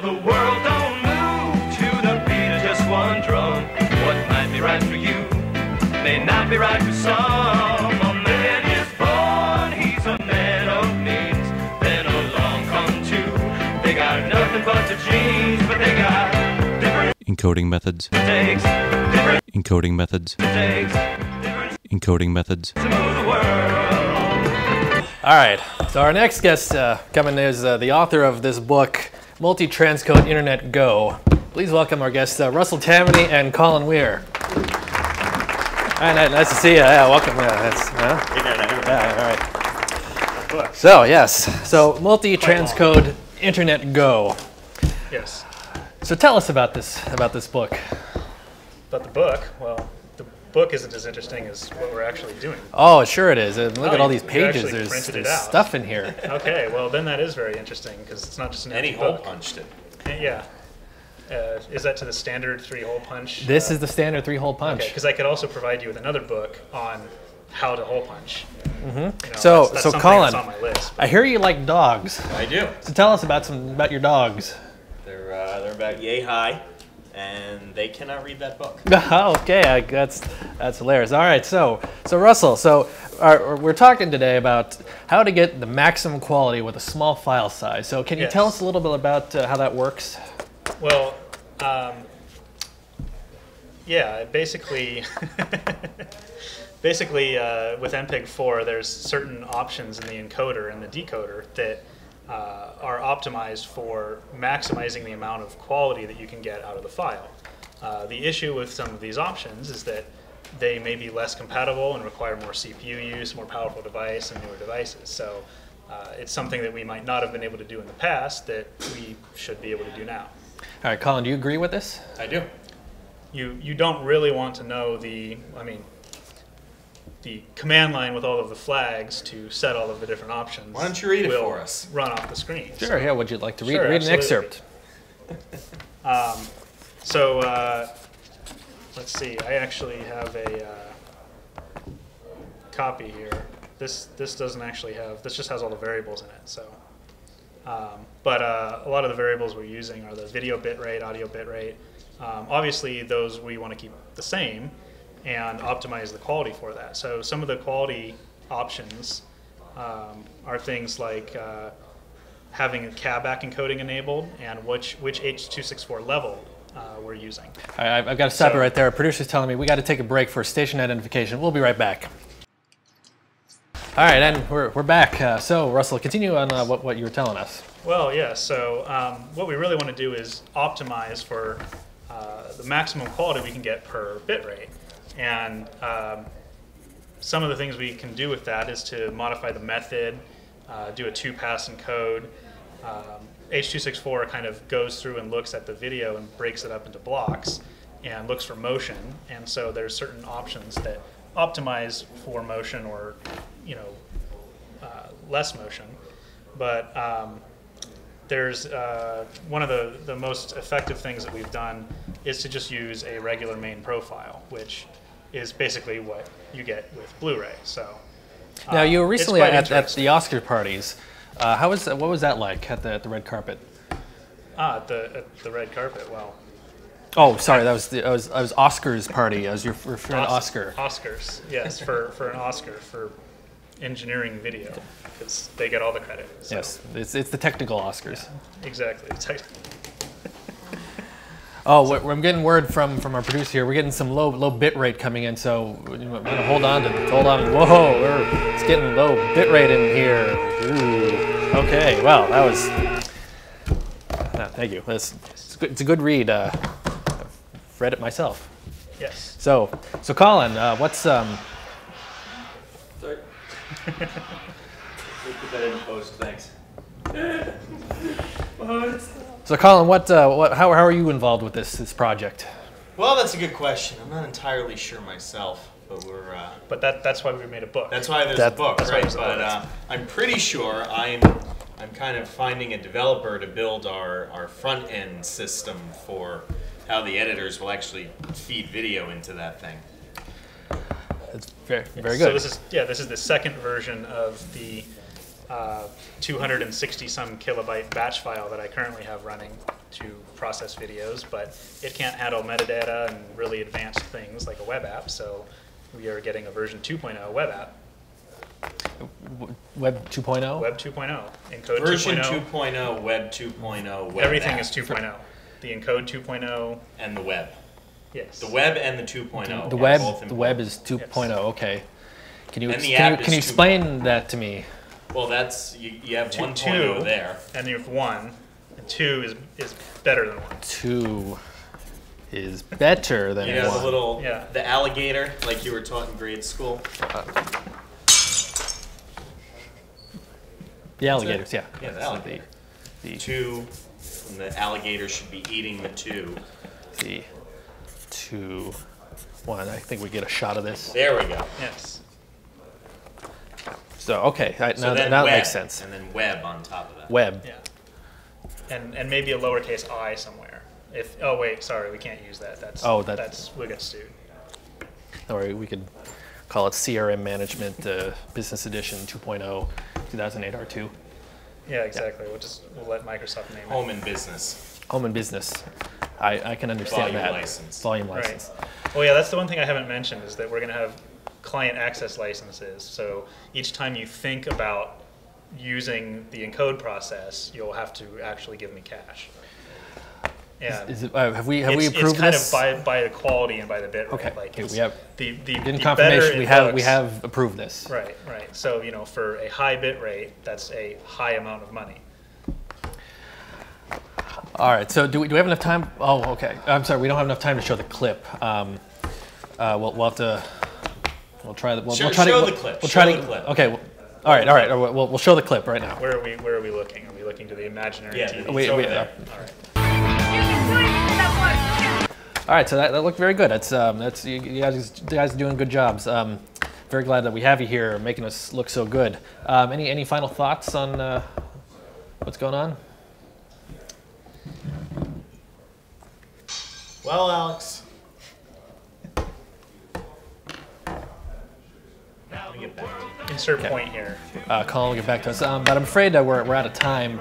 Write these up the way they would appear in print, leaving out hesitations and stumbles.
Now the world don't move to the beat of just one drum. What might be right for you may not be right for some. A man is born, he's a man of means. Then along come two, they got nothing but the genes, but they got different encoding methods. takes, different Encoding methods. takes, different Encoding methods. to move the world. All right, so our next guest coming is the author of this book, Multi-Transcode Internet Go. Please welcome our guests, Russell Tammany and Colin Weir. Hi, nice to see you. Yeah, welcome. All right. So, yes, so Multi-Transcode Internet Go. Yes. So tell us about this book. But the book, well, the book isn't as interesting as what we're actually doing. Oh, sure it is. And look at all these you pages. actually There's printed it out. stuff in here. Okay, well then that is very interesting because it's not just an And he empty hole book. punched it. Yeah. Is that to the standard 3-hole punch? This is the standard 3-hole punch. Okay, because I could also provide you with another book on how to hole punch. Mm-hmm. You know, So that's something Colin, that's on my list. I hear you like dogs. I do. So tell us about your dogs. They're about yay high, and they cannot read that book. Okay, that's hilarious. All right, so Russell, we're talking today about how to get the maximum quality with a small file size. So can you Yes. tell us a little bit about how that works? Well, yeah, basically, with MPEG-4, there's certain options in the encoder and the decoder that are optimized for maximizing the amount of quality that you can get out of the file. The issue with some of these options is that they may be less compatible and require more CPU use, more powerful device, and newer devices. So it's something that we might not have been able to do in the past that we should be able to do now. All right, Colin, do you agree with this? I do. You don't really want to know the command line with all of the flags to set all of the different options. Why don't you read it will for us? Run off the screen. Sure, yeah, would you like to read, Sure, read an absolutely. excerpt? Let's see. I actually have a copy here. This doesn't actually have. This just has all the variables in it. So, but a lot of the variables we're using are the video bitrate, audio bitrate. Obviously, those we want to keep the same and optimize the quality for that. So some of the quality options are things like having a CABAC encoding enabled and which H.264 level we're using. All right, I've got to stop So- you right there. Our producer's telling me we got to take a break for station identification. We'll be right back. All right, and we're back. So Russell, continue on what you were telling us. Well, yeah, so what we really want to do is optimize for the maximum quality we can get per bitrate. And some of the things we can do with that is to modify the method, do a 2-pass encode. H.264 kind of goes through and looks at the video and breaks it up into blocks and looks for motion. And so there's certain options that optimize for motion or, less motion. But there's one of the most effective things that we've done is to just use a regular main profile, which is basically what you get with Blu-ray. So Now, you were it's recently quite at interesting. the Oscar parties. What was that like at the red carpet? At the red carpet. Well, Oh, sorry, I was Oscar's party. I was referring to Oscar. Oscars, yes, for an Oscar for engineering video, because they get all the credit. So. Yes, it's the technical Oscars. Exactly. Oh, I'm getting word from our producer here. We're getting some low bit rate coming in, so we're gonna hold on. Whoa, it's getting low bit rate in here. Ooh. Okay, well, that was. Thank you. It's a good read. I've read it myself. Yes. So Colin, what's Sorry. We'll put that in post, thanks. So Colin, how are you involved with this project? Well, that's a good question. I'm not entirely sure myself, but we're. But that's why we made a book. That's why there's a book, that's why right? there's a book. But I'm pretty sure I'm kind of finding a developer to build our front end system for how the editors will actually feed video into that thing. It's very So good. this is the second version of the 260 some kilobyte batch file that I currently have running to process videos, but it can't handle metadata and really advanced things like a web app, so we are getting a version 2.0 web app. Web 2.0? Web 2.0, Encode Version 2.0. 2.0, Web 2.0, Web Everything app. is 2.0. The Encode 2.0, And the web. yes. The web and the 2.0 The are web, both the web important. is 2.0. Okay. Can you And the app can you is explain that to me? Well, that's, you have 1.0 2 there. And you have 1, and 2 is better than 1. 2 is better than You know, 1. the little, Yeah. the alligator, like you were taught in grade school. The alligators, yeah. Yeah, the So alligator. The 2, and the alligator should be eating the 2. the 2, 1. I think we get a shot of this. There we go. Yes. So okay, So now then that web, makes sense. And then web on top of that. Web. Yeah. And maybe a lowercase I somewhere. If oh wait, sorry, we can't use that. That's we'll get sued. Or we could call it CRM Management Business Edition 2.0 2008 R2. Yeah, exactly. We'll let Microsoft name it. Home and business. Home and business. I can understand Volume that. license. Volume Right. license. Oh yeah, that's the one thing I haven't mentioned is that we're going to have client access licenses. So each time you think about using the encode process, you'll have to actually give me cache. And Is it, have we approved it's kind this? of by the quality and by the bit rate. Okay, Like okay, it's we have- the In the confirmation, better we it have looks- approved this. Right. So for a high bit rate, that's a high amount of money. All right. So do we have enough time? Oh, okay. I'm sorry. We don't have enough time to show the clip. We'll have to. We'll try the. We'll Show try the to, clip. We'll Show try the to. clip. Okay. All right. We'll show the clip right now. Where are we looking? Are we looking to the imaginary Yeah, TV? it's over there. All right. All right. So that looked very good. That's you guys are doing good jobs. Very glad that we have you here, making us look so good. Any final thoughts on what's going on? Well, Alex. Let me get back to you. Insert point here. Colin will get back to us. But I'm afraid that we're out of time.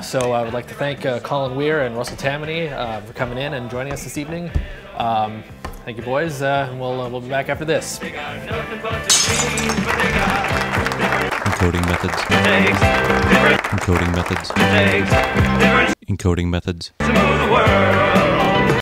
So I would like to thank Colin Weir and Russell Tammany for coming in and joining us this evening. Thank you, boys. And we'll be back after this. Encoding methods. Encoding methods. Encoding methods. To move the world.